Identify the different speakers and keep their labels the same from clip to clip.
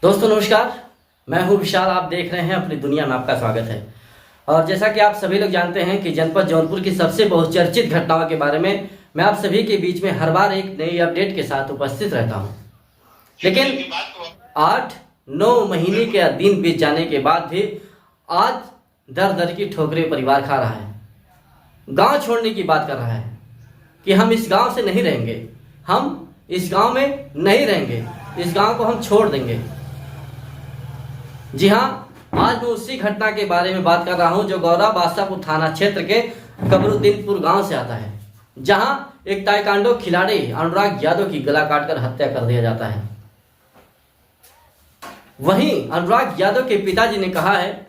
Speaker 1: दोस्तों नमस्कार, मैं हूं विशाल। आप देख रहे हैं अपनी दुनिया में, आपका स्वागत है। और जैसा कि आप सभी लोग जानते हैं कि जनपद जौनपुर की सबसे बहुचर्चित घटनाओं के बारे में मैं आप सभी के बीच में हर बार एक नई अपडेट के साथ उपस्थित रहता हूं। लेकिन 8-9 महीने के दिन बीत जाने के बाद भी आज दर दर की ठोकरें परिवार खा रहा है। गांव छोड़ने की बात कर रहा है कि हम इस गांव से नहीं रहेंगे, हम इस गांव में नहीं रहेंगे, इस गांव को हम छोड़ देंगे। जी हाँ, आज मैं उसी घटना के बारे में बात कर रहा हूं जो गौरा बादशाहपुर थाना क्षेत्र के कबरुद्दीनपुर गांव से आता है, जहां एक ताइक्वांडो खिलाड़ी अनुराग यादव की गला काटकर हत्या कर दिया जाता है। वहीं अनुराग यादव के पिताजी ने कहा है,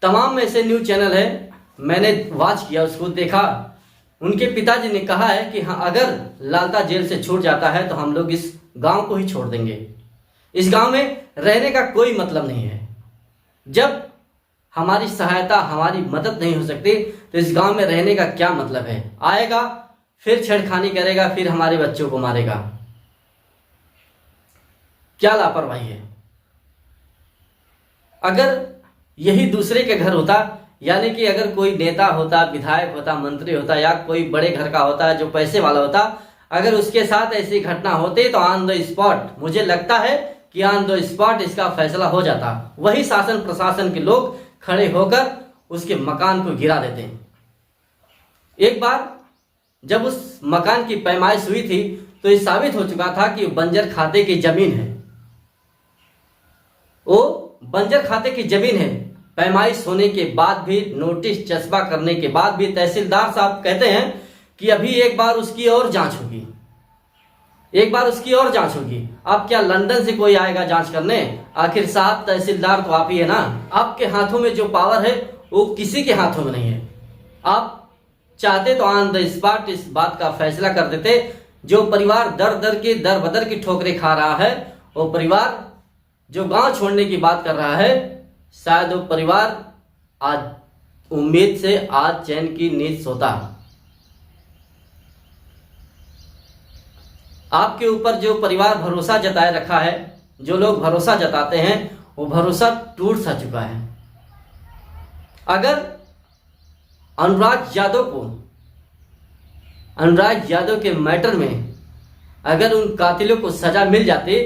Speaker 1: तमाम ऐसे न्यूज चैनल है, मैंने वॉच किया, उसको देखा। उनके पिताजी ने कहा है कि हाँ, अगर लालता जेल से छूट जाता है तो हम लोग इस गांव को ही छोड़ देंगे, इस गांव में रहने का कोई मतलब नहीं है। जब हमारी सहायता, हमारी मदद नहीं हो सकती तो इस गांव में रहने का क्या मतलब है। आएगा, फिर छेड़खानी करेगा, फिर हमारे बच्चों को मारेगा। क्या लापरवाही है। अगर यही दूसरे के घर होता, यानी कि अगर कोई नेता होता, विधायक होता, मंत्री होता या कोई बड़े घर का होता जो पैसे वाला होता, अगर उसके साथ ऐसी घटना होती तो ऑन द स्पॉट, मुझे लगता है कि ऑन द स्पॉट इसका फैसला हो जाता। वही शासन प्रशासन के लोग खड़े होकर उसके मकान को गिरा देते हैं। एक बार जब उस मकान की पैमाइश हुई थी तो ये साबित हो चुका था कि बंजर खाते की जमीन है, वो बंजर खाते की जमीन है। पैमाइश होने के बाद भी, नोटिस चस्पा करने के बाद भी तहसीलदार साहब कहते हैं कि अभी एक बार उसकी और जांच होगी, एक बार उसकी और जांच होगी। अब क्या लंदन से कोई आएगा जांच करने? आखिर साहब तहसीलदार तो आप ही है ना। आपके हाथों में जो पावर है वो किसी के हाथों में नहीं है। आप चाहते तो ऑन द स्पॉट इस बात का फैसला कर देते। जो परिवार दर बदर की ठोकरें खा रहा है, वो परिवार जो गांव छोड़ने की बात कर रहा है, शायद वो परिवार आज उम्मीद से आज चैन की नींद सोता। आपके ऊपर जो परिवार भरोसा जताए रखा है, जो लोग भरोसा जताते हैं, वो भरोसा टूट सा चुका है। अगर अनुराग यादव के मैटर में अगर उन कातिलों को सजा मिल जाती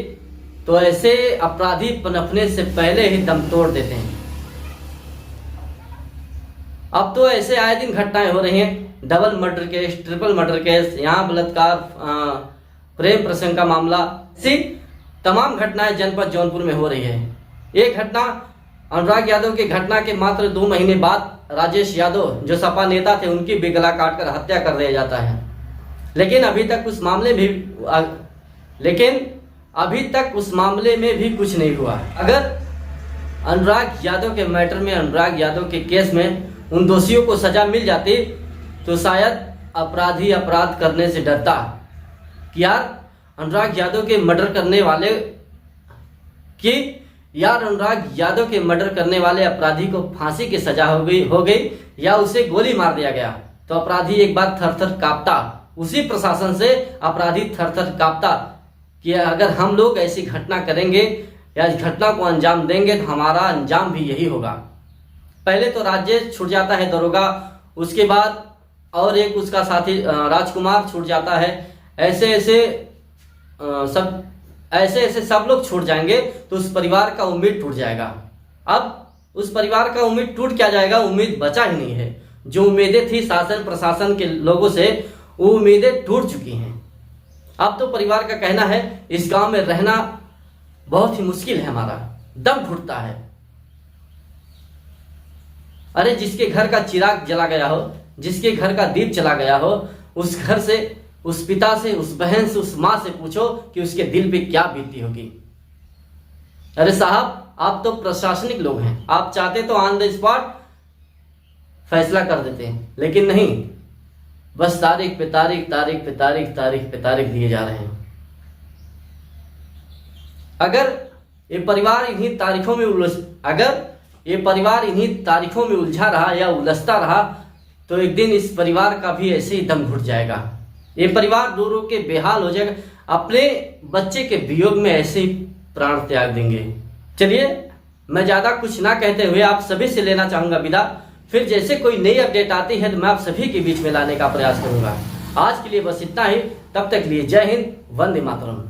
Speaker 1: तो ऐसे अपराधी पनपने से पहले ही दम तोड़ देते हैं। अब तो ऐसे आए दिन घटनाएं हो रही हैं, double murder case, triple murder case, यहाँ बलात्कार, प्रेम प्रसंग का मामला, ऐसी तमाम घटनाएं जनपद जौनपुर में हो रही है। एक घटना अनुराग यादव की घटना के मात्र 2 महीने बाद राजेश यादव जो सपा नेता थे, उनकी भी गला काटकर हत्या कर दिया जाता है। लेकिन अभी तक उस मामले में भी कुछ नहीं हुआ। अगर अनुराग यादव के मैटर में, अनुराग यादव के केस में उन दोषियों को सजा मिल जाती तो शायद अपराधी अपराध करने से डरता कि यार अनुराग यादव के मर्डर करने वाले अपराधी को फांसी की सजा हो गई या उसे गोली मार दिया गया तो अपराधी एक बार थर थर कांपता। उसी प्रशासन से अपराधी थर थर कांपता कि अगर हम लोग ऐसी घटना करेंगे या इस घटना को अंजाम देंगे तो हमारा अंजाम भी यही होगा। पहले तो राजेश छूट जाता है, दरोगा, उसके बाद और एक उसका साथी राजकुमार छूट जाता है। ऐसे ऐसे सब लोग छूट जाएंगे तो उस परिवार का उम्मीद टूट जाएगा। अब उस परिवार का उम्मीद टूट क्या जाएगा, उम्मीद बचा ही नहीं है। जो उम्मीदें थी शासन प्रशासन के लोगों से, वो उम्मीदें टूट चुकी हैं। अब तो परिवार का कहना है इस गांव में रहना बहुत ही मुश्किल है, हमारा दम घुटता है। अरे जिसके घर का चिराग जला गया हो, जिसके घर का दीप चला गया हो, उस घर से, उस पिता से, उस बहन से, उस माँ से पूछो कि उसके दिल पे क्या बीती होगी। अरे साहब, आप तो प्रशासनिक लोग हैं, आप चाहते तो ऑन द स्पॉट फैसला कर देते हैं, लेकिन नहीं, बस तारीख पे तारीख दिए जा रहे हैं। अगर ये परिवार इन्हीं तारीखों में उलझा रहा या उलझता रहा तो एक दिन इस परिवार का भी ऐसे ही दम घुट जाएगा। ये परिवार रो रो के बेहाल हो जाएगा। अपने बच्चे के वियोग में ऐसे ही प्राण त्याग देंगे। चलिए, मैं ज्यादा कुछ ना कहते हुए आप सभी से लेना चाहूंगा विदा। फिर जैसे कोई नई अपडेट आती है तो मैं आप सभी के बीच में लाने का प्रयास करूंगा। आज के लिए बस इतना ही। तब तक लिए जय हिंद, वंदे मातरम।